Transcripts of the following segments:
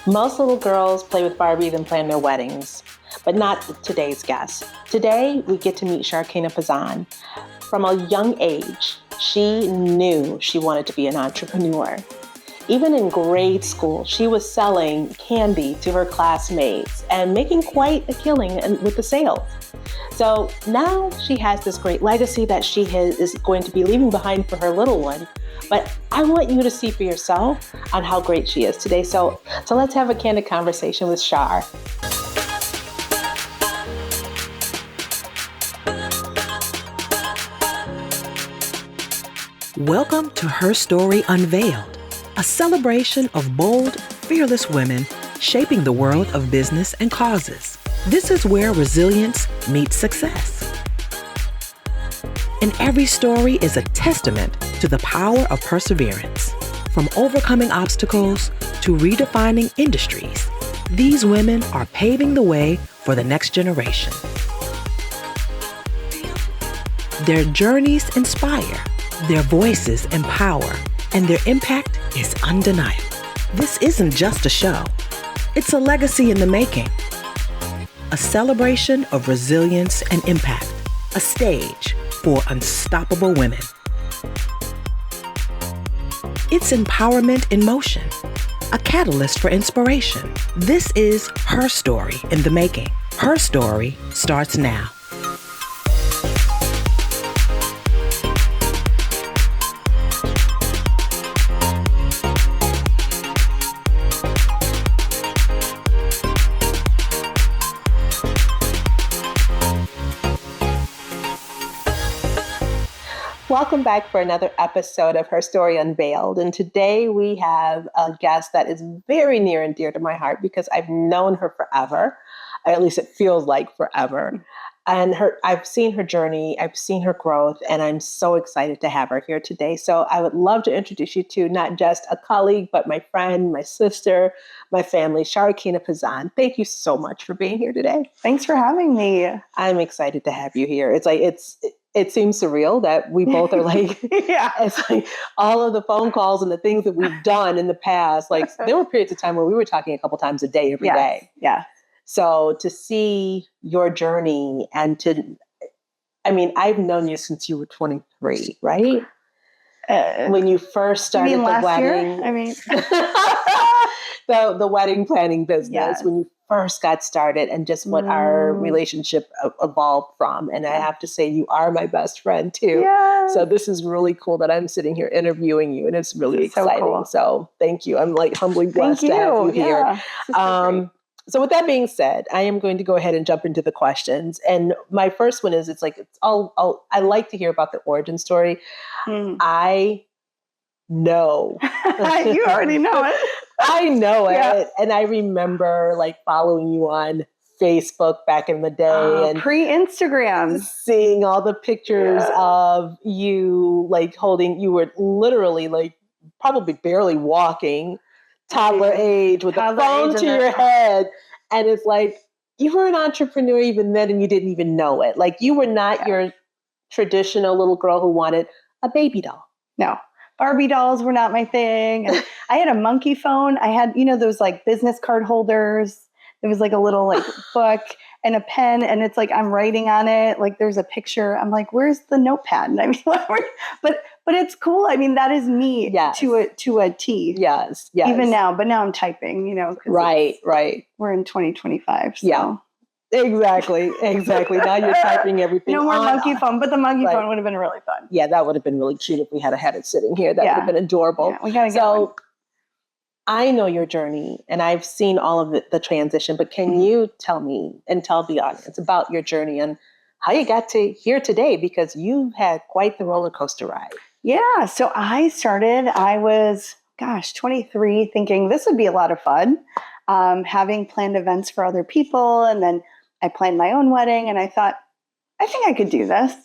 Most little girls play with Barbies and plan their weddings, but not today's guest. Today, we get to meet Sharokina Pazand. From a young age, she knew she wanted to be an entrepreneur. Even in grade school, she was selling candy to her classmates and making quite a killing with the sales. So now she has this great legacy that she is going to be leaving behind for her little one. But I want you to see for yourself on how great she is today. So let's have a candid conversation with Shar. Welcome to HERstory Unveiled, a celebration of bold, fearless women shaping the world of business and causes. This is where resilience meets success. And every story is a testament to the power of perseverance. From overcoming obstacles to redefining industries, these women are paving the way for the next generation. Their journeys inspire, their voices empower, and their impact is undeniable. This isn't just a show. It's a legacy in the making. A celebration of resilience and impact. A stage for unstoppable women. It's empowerment in motion. A catalyst for inspiration. This is her story in the making. Her story starts now. Welcome back for another episode of HERstory Unveiled. And today we have a guest that is very near and dear to my heart because I've known her forever. At least it feels like forever. And I've seen her journey, I've seen her growth, and I'm so excited to have her here today. So I would love to introduce you to not just a colleague, but my friend, my sister, my family, Sharokina Pazand. Thank you so much for being here today. Thanks for having me. I'm excited to have you here. It seems surreal that we both are like, Yeah. It's like all of the phone calls and the things that we've done in the past. Like there were periods of time where we were talking a couple times a day, every day. Yeah. So to see your journey and I've known you since you were 23, right? When you first started the wedding. The wedding planning business, Yes. when you first got started and just what our relationship evolved from. And I have to say, you are my best friend too. Yeah. So this is really cool that I'm sitting here interviewing you, and it's really exciting. So cool. So thank you. I'm like humbly blessed to have you here. Yeah. So with that being said, I am going to go ahead and jump into the questions. And my first one is, I like to hear about the origin story. I know. You already know it. I know it. And I remember like following you on Facebook back in the day and pre-Instagram, seeing all the pictures of you like holding, you were literally like probably barely walking, toddler age with a phone to your head. And it's like, you were an entrepreneur even then and you didn't even know it. Like you were not your traditional little girl who wanted a baby doll. No. Barbie dolls were not my thing. And I had a monkey phone. I had, those like business card holders. There was like a little like book and a pen, and it's like I'm writing on it. Like there's a picture. I'm like, where's the notepad? But it's cool. I mean, that is me to a T. Yes. Even now, but now I'm typing. Right. We're in 2025. So. Yeah. Exactly. Now you're typing everything. No more monkey phone, but the monkey phone would have been really fun. Yeah, that would have been really cute if we had it sitting here. That would have been adorable. Yeah, we gotta get one. I know your journey and I've seen all of the transition, but can you tell me and tell the audience about your journey and how you got to here today? Because you've had quite the roller coaster ride. Yeah. So I was 23, thinking this would be a lot of fun. Having planned events for other people. And then I planned my own wedding and I thought, I think I could do this,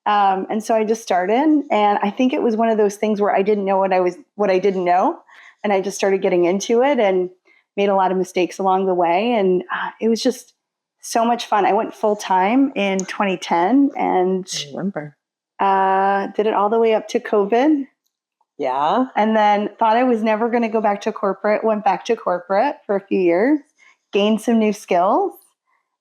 And so I just started, and I think it was one of those things where I didn't know what I didn't know. And I just started getting into it and made a lot of mistakes along the way. And it was just so much fun. I went full time in 2010 and I remember. Did it all the way up to COVID. Yeah. And then thought I was never going to go back to corporate, went back to corporate for a few years, gained some new skills,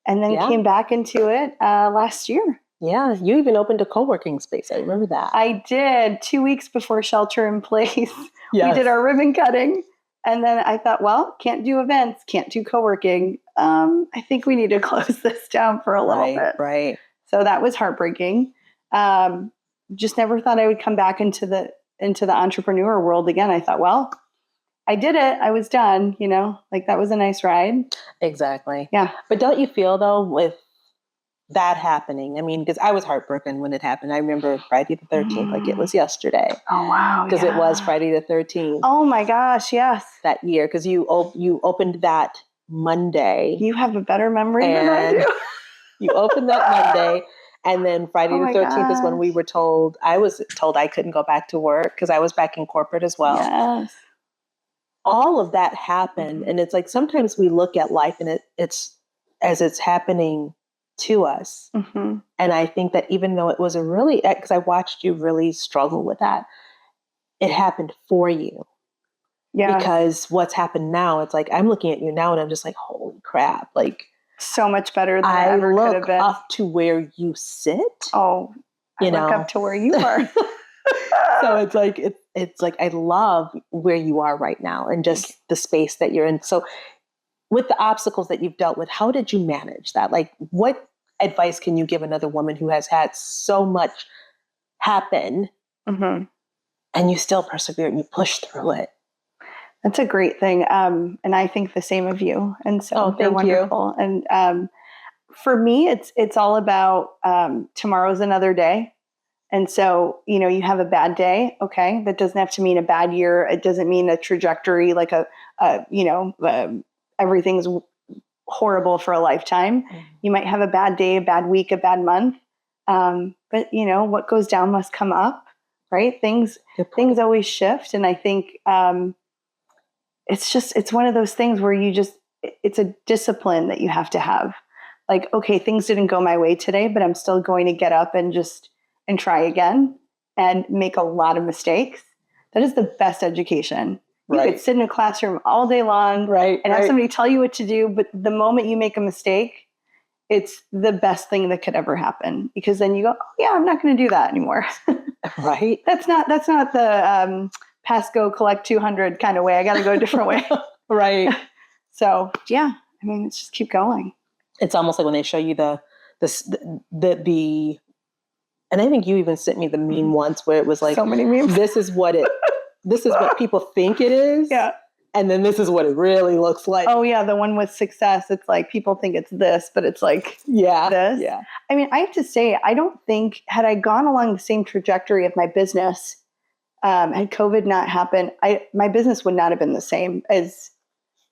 and then came back into it last year. Yeah, you even opened a co-working space. I remember that. I did 2 weeks before shelter in place. Yes. We did our ribbon cutting. And then I thought, well, can't do events, can't do co-working. I think we need to close this down for a little bit. Right. So that was heartbreaking. Just never thought I would come back into the entrepreneur world again. I thought, well, I did it. I was done, like that was a nice ride. Exactly. Yeah. But don't you feel though with that happening? I mean, because I was heartbroken when it happened. I remember Friday the 13th, like it was yesterday. Oh, wow. Because it was Friday the 13th. Oh my gosh, yes. That year, because you opened that Monday. You have a better memory than I do. You opened that Monday. And then Friday the 13th is when I was told I couldn't go back to work because I was back in corporate as well. Yes. All of that happened. And it's like, sometimes we look at life and it's as it's happening to us. Mm-hmm. And I think that even though it was because I watched you really struggle with that, it happened for you. Yeah. Because what's happened now, it's like, I'm looking at you now and I'm just like, holy crap. Like, so much better than I ever could have been. I look up to where you sit. Oh, I look up to where you are. So it's like I love where you are right now and just the space that you're in. So with the obstacles that you've dealt with, how did you manage that? Like, what advice can you give another woman who has had so much happen mm-hmm. and you still persevere and you push through it? That's a great thing. And I think the same of you. And so they're wonderful. You. And for me, it's all about tomorrow's another day. And so, you have a bad day. Okay. That doesn't have to mean a bad year. It doesn't mean a trajectory, like everything's horrible for a lifetime. Mm-hmm. You might have a bad day, a bad week, a bad month. But what goes down must come up, right? Things always shift. And I think, it's one of those things where it's a discipline that you have to have. Like, okay, things didn't go my way today, but I'm still going to get up and try again and make a lot of mistakes. That is the best education. You could sit in a classroom all day long and have somebody tell you what to do. But the moment you make a mistake, it's the best thing that could ever happen, because then you go, oh, yeah, I'm not going to do that anymore. Right. That's not the, pass, go, collect 200 kind of way. I got to go a different way. Right. So yeah, I mean, it's just keep going. It's almost like when they show you the, and I think you even sent me the meme once where it was like, so many memes. This is what people think it is. Yeah. And then this is what it really looks like. Oh yeah. The one with success. It's like, people think it's this, but it's like, this. Yeah. I mean, I have to say, I don't think, had I gone along the same trajectory of my business, had COVID not happened, my business would not have been the same. As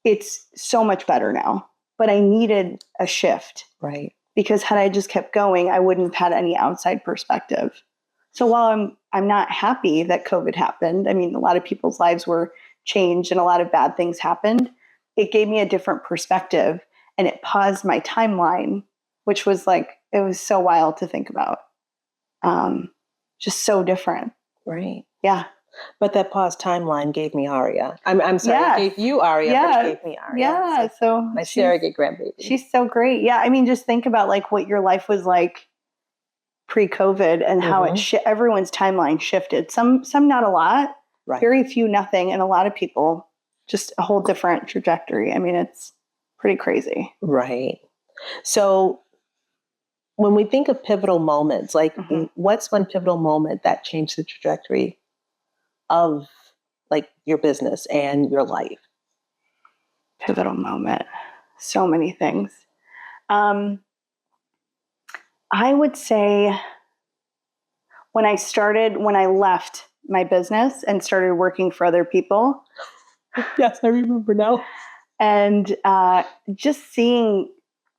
it's so much better now, but I needed a shift. Right. Because had I just kept going, I wouldn't have had any outside perspective. So while I'm not happy that COVID happened, I mean, a lot of people's lives were changed and a lot of bad things happened. It gave me a different perspective and it paused my timeline, which was like, it was so wild to think about. Just so different. Right. Yeah. But that paused timeline gave me Aria. I'm sorry, it gave you Aria, but it gave me Aria. Yeah. So my surrogate grandbaby. She's so great. Yeah. I mean, just think about like what your life was like pre-COVID and how everyone's timeline shifted. Some not a lot, very few, nothing. And a lot of people, just a whole different trajectory. I mean, it's pretty crazy. Right. So when we think of pivotal moments, like what's one pivotal moment that changed the trajectory of like your business and your life? Pivotal moment. So many things. I would say when I left my business and started working for other people. Yes, I remember now. And just seeing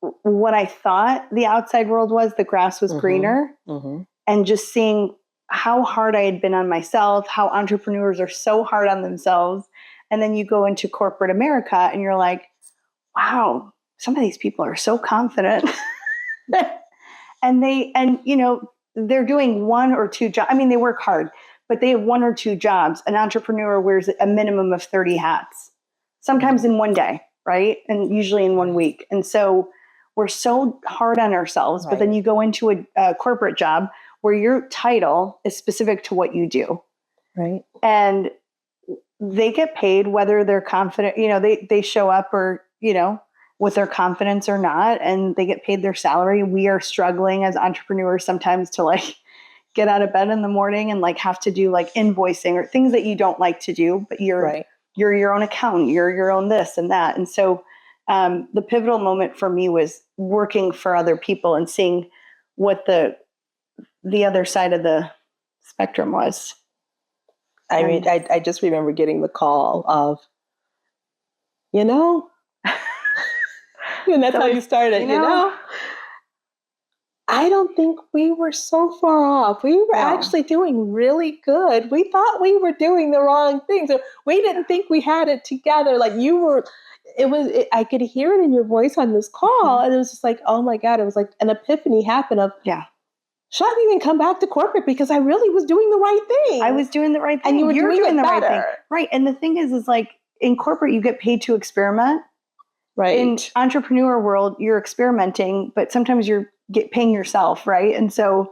what I thought the outside world was, the grass was greener, and just seeing how hard I had been on myself, how entrepreneurs are so hard on themselves. And then you go into corporate America and you're like, wow, some of these people are so confident. and they're doing one or two jobs. I mean, they work hard, but they have one or two jobs. An entrepreneur wears a minimum of 30 hats, sometimes in one day, right? And usually in 1 week. And so we're so hard on ourselves, but then you go into a corporate job where your title is specific to what you do. Right. And they get paid whether they're confident, they show up or, with their confidence or not, and they get paid their salary. We are struggling as entrepreneurs sometimes to like get out of bed in the morning and like have to do like invoicing or things that you don't like to do, but you're your own accountant, you're your own this and that. And so the pivotal moment for me was working for other people and seeing what the other side of the spectrum was. I mean, I just remember getting the call of, and that's how you started, I don't think we were so far off. We were actually doing really good. We thought we were doing the wrong things. We didn't think we had it together. Like I could hear it in your voice on this call. And it was just like, oh my God, it was like an epiphany happened of, should I even come back to corporate because I really was doing the right thing? I was doing the right thing. And you were doing the right thing. Right. And the thing is like in corporate, you get paid to experiment. Right. In entrepreneur world, you're experimenting, but sometimes you're paying yourself. Right. And so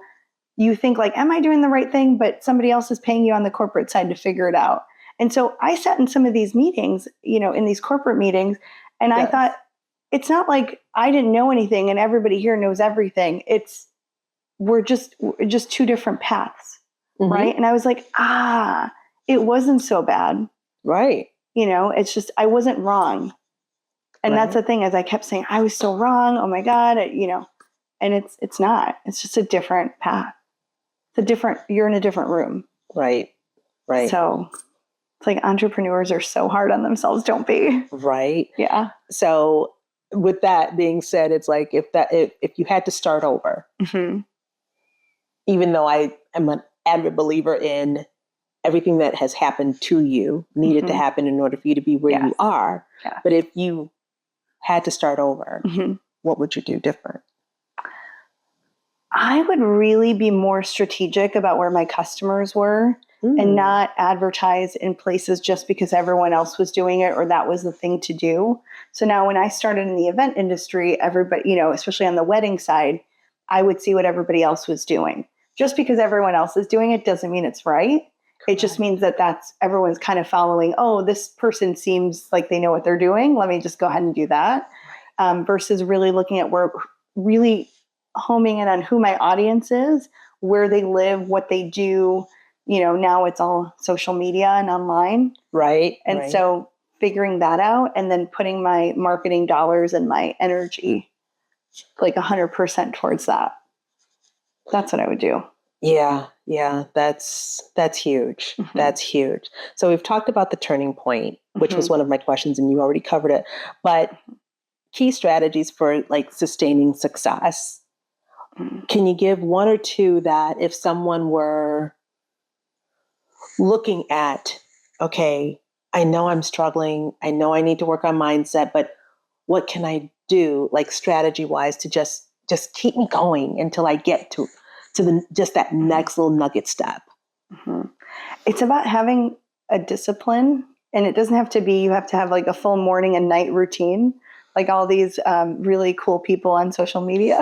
you think like, am I doing the right thing? But somebody else is paying you on the corporate side to figure it out. And so I sat in some of these meetings, in these corporate meetings, and I thought, it's not like I didn't know anything and everybody here knows everything. We're just two different paths, right? And I was like, it wasn't so bad. Right. It's just, I wasn't wrong. And that's the thing, as I kept saying, I was so wrong. Oh my God, and it's not. It's just a different path. You're in a different room. Right. Right. So it's like entrepreneurs are so hard on themselves, don't be. Right. Yeah. So with that being said, it's like if you had to start over, even though I am an avid believer in everything that has happened to you needed to happen in order for you to be where you are. Yeah. But if you had to start over, what would you do different? I would really be more strategic about where my customers were and not advertise in places just because everyone else was doing it or that was the thing to do. So now when I started in the event industry, everybody, especially on the wedding side, I would see what everybody else was doing. Just because everyone else is doing it doesn't mean it's right. It just means that everyone's kind of following, this person seems like they know what they're doing. Let me just go ahead and do that. Versus really looking at really homing in on who my audience is, where they live, what they do. Now it's all social media and online. Right. And so figuring that out and then putting my marketing dollars and my energy like 100% towards that. That's what I would do. Yeah. That's huge. That's huge. So we've talked about the turning point, which was one of my questions and you already covered it, but key strategies for like sustaining success. Can you give one or two that if someone were looking at, okay, I know I'm struggling. I know I need to work on mindset, but what can I do like strategy wise to just keep me going until I get to just that next little nugget step? It's about having a discipline, and it doesn't have to be, you have to have like a full morning and night routine, like all these really cool people on social media.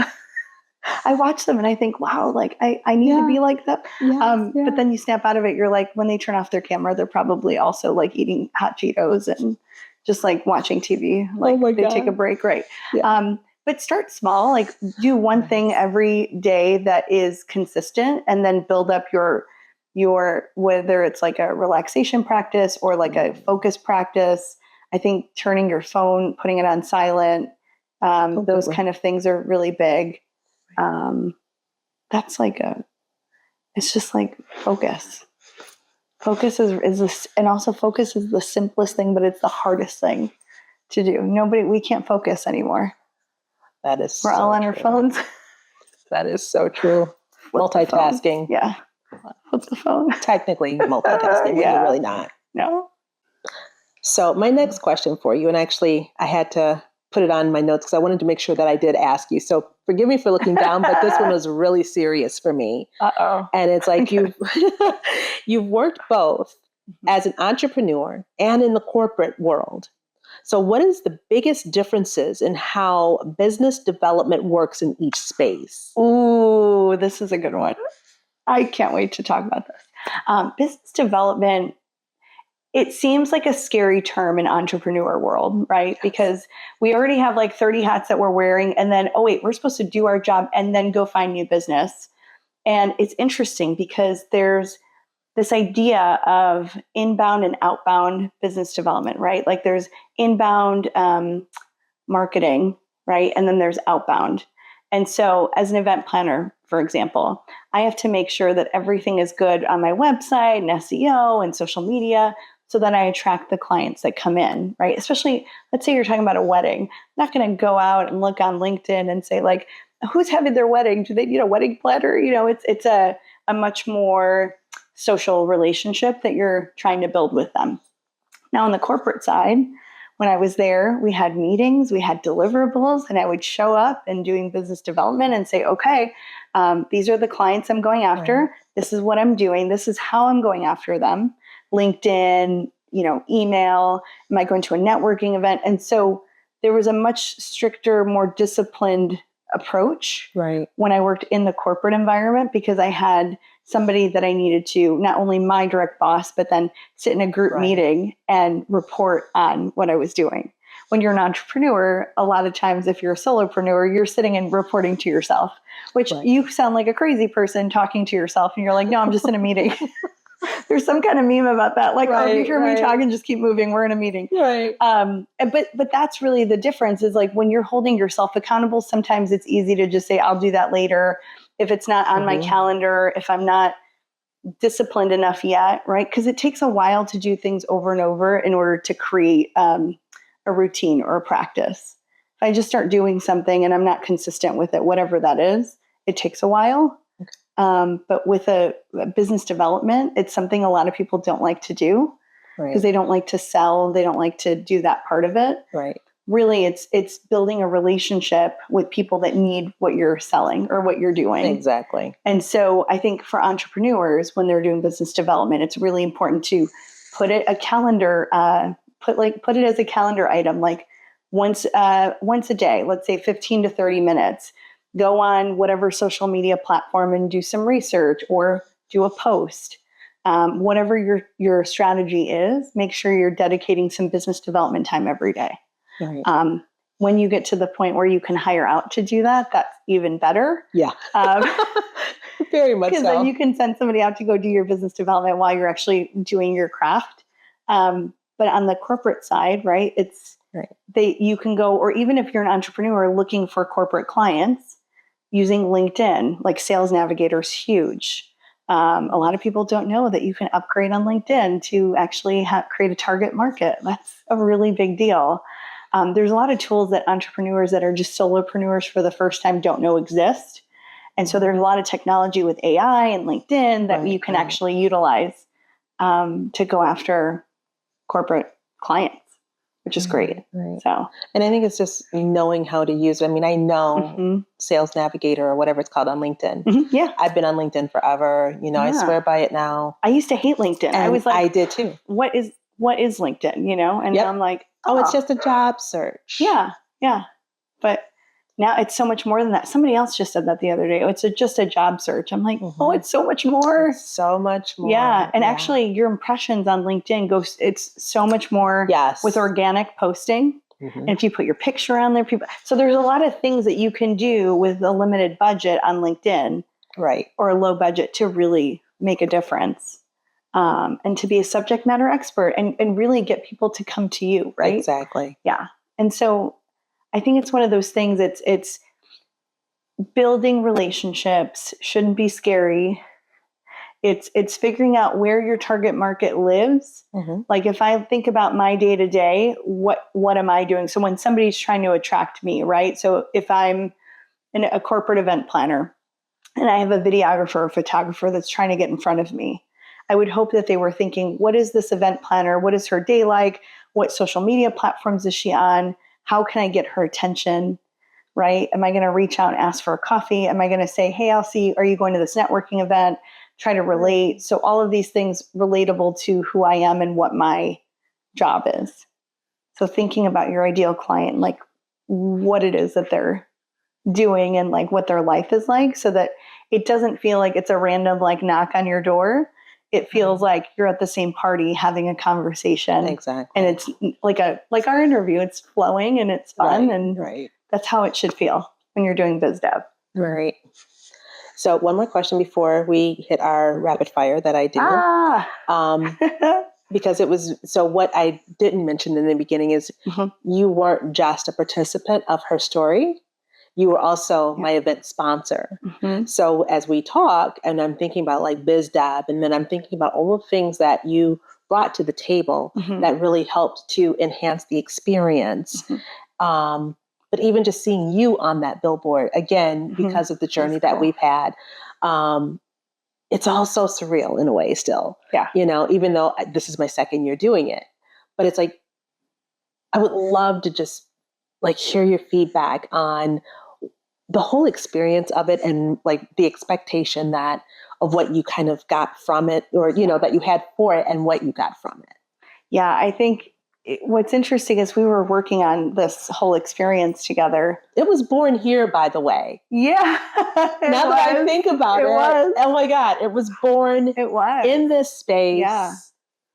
I watch them and I think, wow, like I need to be like that. But then you snap out of it. You're like, when they turn off their camera, they're probably also like eating hot Cheetos and just like watching TV. Like they take a break. Right. Yeah. But start small, like do one thing every day that is consistent and then build up your, whether it's like a relaxation practice or like a focus practice. I think turning your phone, putting it on silent, those kind of things are really big. That's like it's just like focus. Focus is this, and also focus is the simplest thing, but it's the hardest thing to do. We can't focus anymore. That is We're all on our phones. That is so true. Multitasking. Yeah. Flip the phone. Technically multitasking. You're really not. No. So my next question for you, and actually I had to put it on my notes because I wanted to make sure that I did ask you. So forgive me for looking down, but this one was really serious for me. Uh-oh. And it's like you've worked both as an entrepreneur and in the corporate world. So what is the biggest differences in how business development works in each space? Ooh, this is a good one. I can't wait to talk about this. Business development, it seems like a scary term in entrepreneur world, right? Because we already have like 30 hats that we're wearing, and then, oh wait, we're supposed to do our job and then go find new business. And it's interesting because there's this idea of inbound and outbound business development, right? Like there's inbound marketing, right? And then there's outbound. And so as an event planner, for example, I have to make sure that everything is good on my website and SEO and social media so that I attract the clients that come in, right? Especially, let's say you're talking about a wedding. I'm not going to go out and look on LinkedIn and say like, who's having their wedding? Do they need a wedding planner? It's a much more social relationship that you're trying to build with them. Now on the corporate side, when I was there, we had meetings, we had deliverables, and I would show up and doing business development and say, okay, these are the clients I'm going after. Right. This is what I'm doing. This is how I'm going after them. LinkedIn, email, am I going to a networking event? And so there was a much stricter, more disciplined approach when I worked in the corporate environment because I had somebody that I needed to, not only my direct boss, but then sit in a group meeting and report on what I was doing. When you're an entrepreneur, a lot of times if you're a solopreneur, you're sitting and reporting to yourself, which you sound like a crazy person talking to yourself and you're like, no, I'm just in a meeting. There's some kind of meme about that. Like, oh, you hear me talking, just keep moving. We're in a meeting. Right. But that's really the difference is like when you're holding yourself accountable, sometimes it's easy to just say, I'll do that later. If it's not on my calendar, if I'm not disciplined enough yet, right? Because it takes a while to do things over and over in order to create a routine or a practice. If I just start doing something and I'm not consistent with it, whatever that is, it takes a while. But with a business development, it's something a lot of people don't like to do because they don't like to sell. They don't like to do that part of it. Right. Really, it's building a relationship with people that need what you're selling or what you're doing. Exactly. And so I think for entrepreneurs, when they're doing business development, it's really important to put it a calendar, put it as a calendar item, like once a day, let's say 15 to 30 minutes. Go on whatever social media platform and do some research or do a post. Whatever your strategy is, make sure you're dedicating some business development time every day. Right. When you get to the point where you can hire out to do that, that's even better. Yeah. Very much so. Because then you can send somebody out to go do your business development while you're actually doing your craft. But on the corporate side, right, you can go, or even if you're an entrepreneur looking for corporate clients, using LinkedIn, like Sales Navigator is huge. A lot of people don't know that you can upgrade on LinkedIn to actually create a target market. That's a really big deal. There's a lot of tools that entrepreneurs that are just solopreneurs for the first time don't know exist. And so there's a lot of technology with AI and LinkedIn that you can actually utilize to go after corporate clients, which is great. Right. So, and I think it's just knowing how to use it. I mean, I know Sales Navigator or whatever it's called on LinkedIn. Mm-hmm. Yeah. I've been on LinkedIn forever. I swear by it now. I used to hate LinkedIn. And I was like, I did too. What is LinkedIn? And I'm like, oh, it's just a job search. Yeah. Yeah. But now it's so much more than that. Somebody else just said that the other day. It's just a job search. I'm like, oh, it's so much more. It's so much more. Yeah. And actually your impressions on LinkedIn it's so much more with organic posting. Mm-hmm. And if you put your picture on there, so there's a lot of things that you can do with a limited budget on LinkedIn. Right. Or a low budget to really make a difference. And to be a subject matter expert and really get people to come to you. Right. Exactly. Yeah. And so I think it's one of those things it's building relationships shouldn't be scary. It's figuring out where your target market lives. Mm-hmm. Like if I think about my day to day, what am I doing? So when somebody's trying to attract me, right? So if I'm a corporate event planner and I have a videographer or photographer that's trying to get in front of me, I would hope that they were thinking, what is this event planner? What is her day like? What social media platforms is she on? how can I get her attention? Right? Am I going to reach out and ask for a coffee? Am I going to say, hey, are you going to this networking event? Try to relate. So all of these things relatable to who I am and what my job is. So thinking about your ideal client, like what it is that they're doing and like what their life is like, so that it doesn't feel like it's a random like knock on your door. It feels like you're at the same party having a conversation. Exactly. And it's like our interview, it's flowing and it's fun. And that's how it should feel when you're doing biz dev. Right. So one more question before we hit our rapid fire that I do. Because so what I didn't mention in the beginning is you weren't just a participant of HERstory. You were also my event sponsor. So as we talk, and I'm thinking about like biz dev, and then I'm thinking about all the things that you brought to the table that really helped to enhance the experience. But even just seeing you on that billboard, again, because of the journey that we've had, it's all so surreal in a way still. Yeah. You know, even though this is my second year doing it, but it's like, I would love to just like hear your feedback on the whole experience of it and like the expectation of what you kind of got from it, or, you know, that you had for it and what you got from it. Yeah, I think what's interesting is we were working on this whole experience together. It was born here, by the way. Yeah. Now that I think about it, oh my God, it was born in this space. Yeah.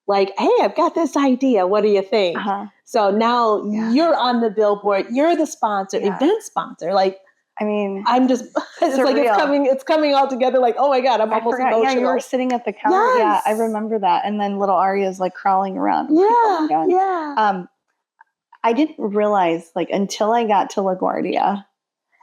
Like, hey, I've got this idea. What do you think? So now you're on the billboard. You're the sponsor, event sponsor. Like, I mean, I'm just, it's like it's coming all together. Like, oh my God, I'm almost emotional. Yeah, you were sitting at the counter. Yes. Yeah, I remember that. And then little Arya's like crawling around. Yeah, like, oh my God. Yeah. I didn't realize like until I got to LaGuardia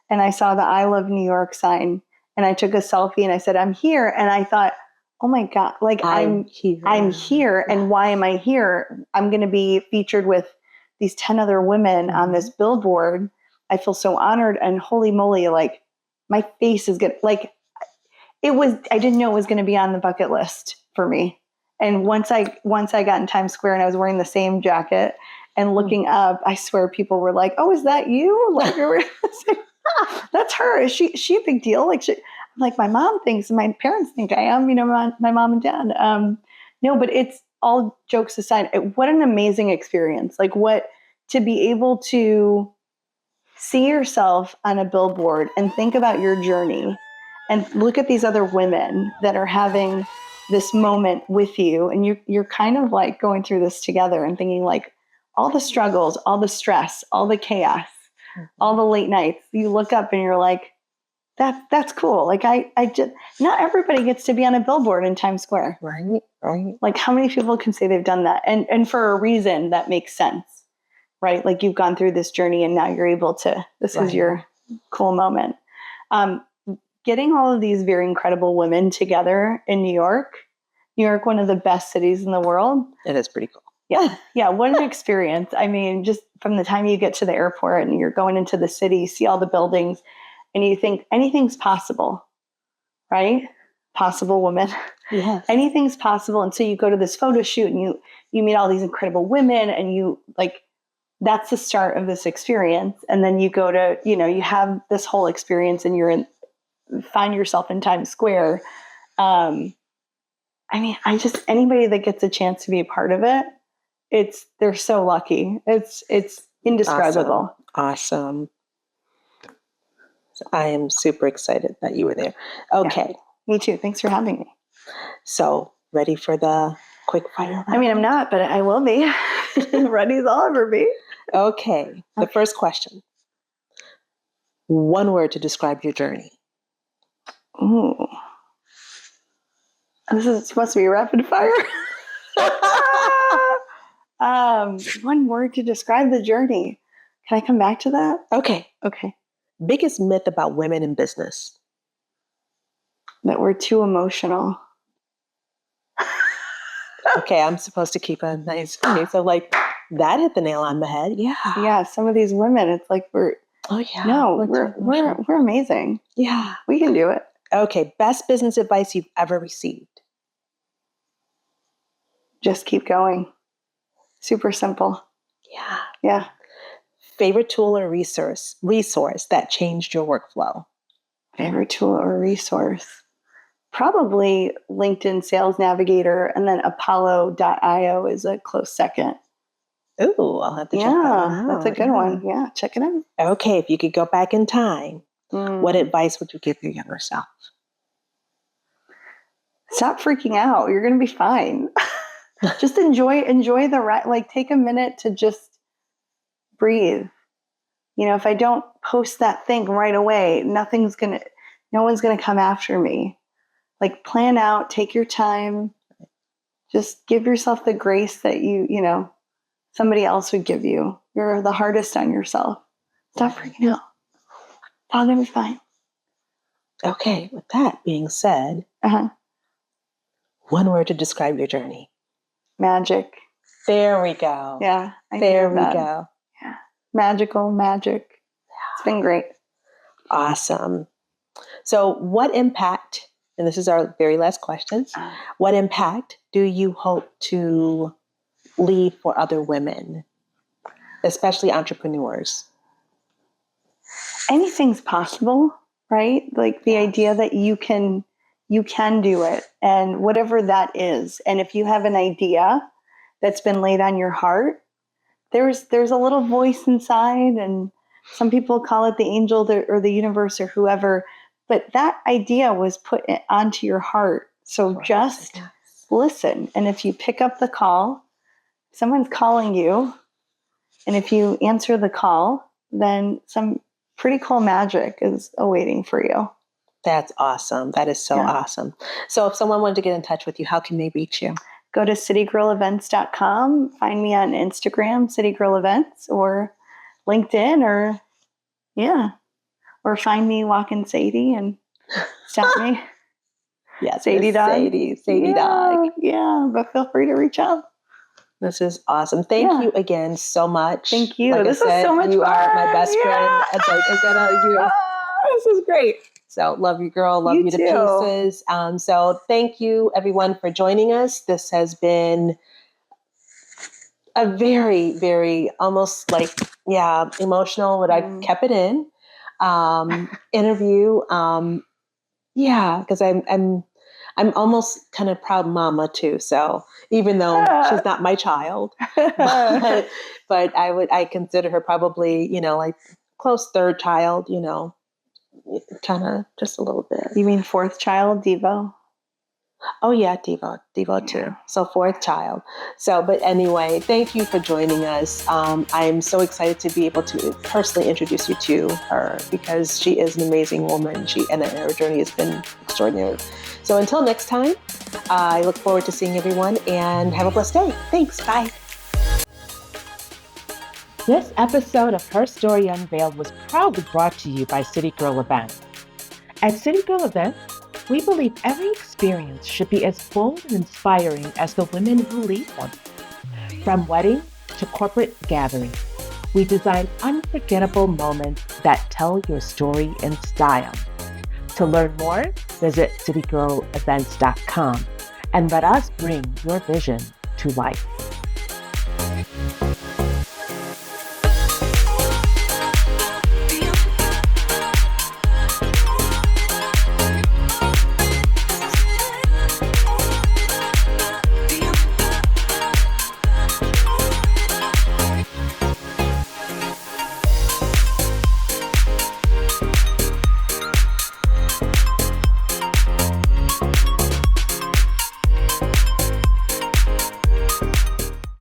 and I saw the I Love New York sign and I took a selfie and I said, I'm here. And I thought, oh my God, like I'm here. And why am I here? I'm going to be featured with these 10 other women on this billboard. I feel so honored, and holy moly, like my face is good. Like I didn't know it was going to be on the bucket list for me. And once I got in Times Square and I was wearing the same jacket and looking up, I swear people were like, oh, is that you? Like, that's her. Is she a big deal? Like my mom thinks, my parents think I am, you know, my mom and dad. No, but it's all jokes aside. What an amazing experience. Like to be able to see yourself on a billboard and think about your journey and look at these other women that are having this moment with you. And you're kind of like going through this together and thinking like all the struggles, all the stress, all the chaos, all the late nights. You look up and you're like, that's cool. Like I just, not everybody gets to be on a billboard in Times Square. Right. Like how many people can say they've done that? And for a reason that makes sense. Right? Like you've gone through this journey and now you're able to, this is your cool moment. Getting all of these very incredible women together in New York, one of the best cities in the world. It is pretty cool. Yeah. Yeah. What an experience. I mean, just from the time you get to the airport and you're going into the city, you see all the buildings and you think anything's possible, right? Possible woman. Yes. Anything's possible. And so you go to this photo shoot and you meet all these incredible women and you like, that's the start of this experience. And then you go to, you know, you have this whole experience and find yourself in Times Square. I mean, anybody that gets a chance to be a part of it, they're so lucky. It's indescribable. Awesome. So I am super excited that you were there. Okay. Yeah, me too. Thanks for having me. So ready for the quick fire? I mean, I'm not, but I will be. Ready as I'll ever be. Okay. The first question. One word to describe your journey. Ooh. This is supposed to be rapid fire. One word to describe the journey. Can I come back to that? Okay. Biggest myth about women in business. That we're too emotional. Okay, I'm supposed to keep a nice face. So like that hit the nail on the head. Yeah. Yeah. Some of these women, it's like we're amazing. Yeah. We can do it. Okay. Best business advice you've ever received. Just keep going. Super simple. Yeah. Yeah. favorite tool or resource that changed your workflow? Favorite tool or resource? Probably LinkedIn Sales Navigator, and then Apollo.io is a close second. Ooh, I'll have to check that one out. That's a good one. Yeah, check it out. Okay, if you could go back in time, what advice would you give your younger self? Stop freaking out. You're going to be fine. Just enjoy the ride. Like, take a minute to just breathe. If I don't post that thing right away, no one's going to come after me. Like, plan out, take your time. Just give yourself the grace that somebody else would give you. You're the hardest on yourself. Stop freaking out. It's all going to be fine. Okay, with that being said, one word to describe your journey. Magic. There we go. Yeah. There we go. Yeah. Magical magic. It's been great. Awesome. So what impact, and this is our very last question, what impact do you hope to leave for other women, especially entrepreneurs? Anything's possible, right? Like the idea that you can do it, and whatever that is. And if you have an idea that's been laid on your heart, there's a little voice inside, and some people call it the angel or the universe or whoever, but that idea was put onto your heart. So just listen. And if you pick up the call, someone's calling you, and if you answer the call, then some pretty cool magic is awaiting for you. That's awesome. That is so awesome. So if someone wanted to get in touch with you, how can they reach you? Go to citygirlevents.com. Find me on Instagram, Citygirl Events, or LinkedIn, or find me walking Sadie and stop me. Yes, Sadie dog. Sadie dog. Yeah, but feel free to reach out. This is awesome. Thank you again so much. Thank you. Like this I said, is so much you fun. are my best friend. It's like, is that how you? This is great. So love you, girl. Love you to pieces. So thank you, everyone, for joining us. This has been a very, very almost like, emotional, but I kept it in interview. Because I'm almost kind of proud mama too. So even though she's not my child, but I consider her probably, like close third child, kind of just a little bit. You mean fourth child, Devo? Oh yeah, Devo too. So fourth child. So, but anyway, thank you for joining us. I'm so excited to be able to personally introduce you to her because she is an amazing woman. And her journey has been extraordinary. So until next time, I look forward to seeing everyone and have a blessed day. Thanks. Bye. This episode of HERstory Unveiled was proudly brought to you by Citygirl Events. At Citygirl Events, we believe every experience should be as bold and inspiring as the women who lead them. From weddings to corporate gatherings, we design unforgettable moments that tell your story in style. To learn more, visit citygirlevents.com and let us bring your vision to life.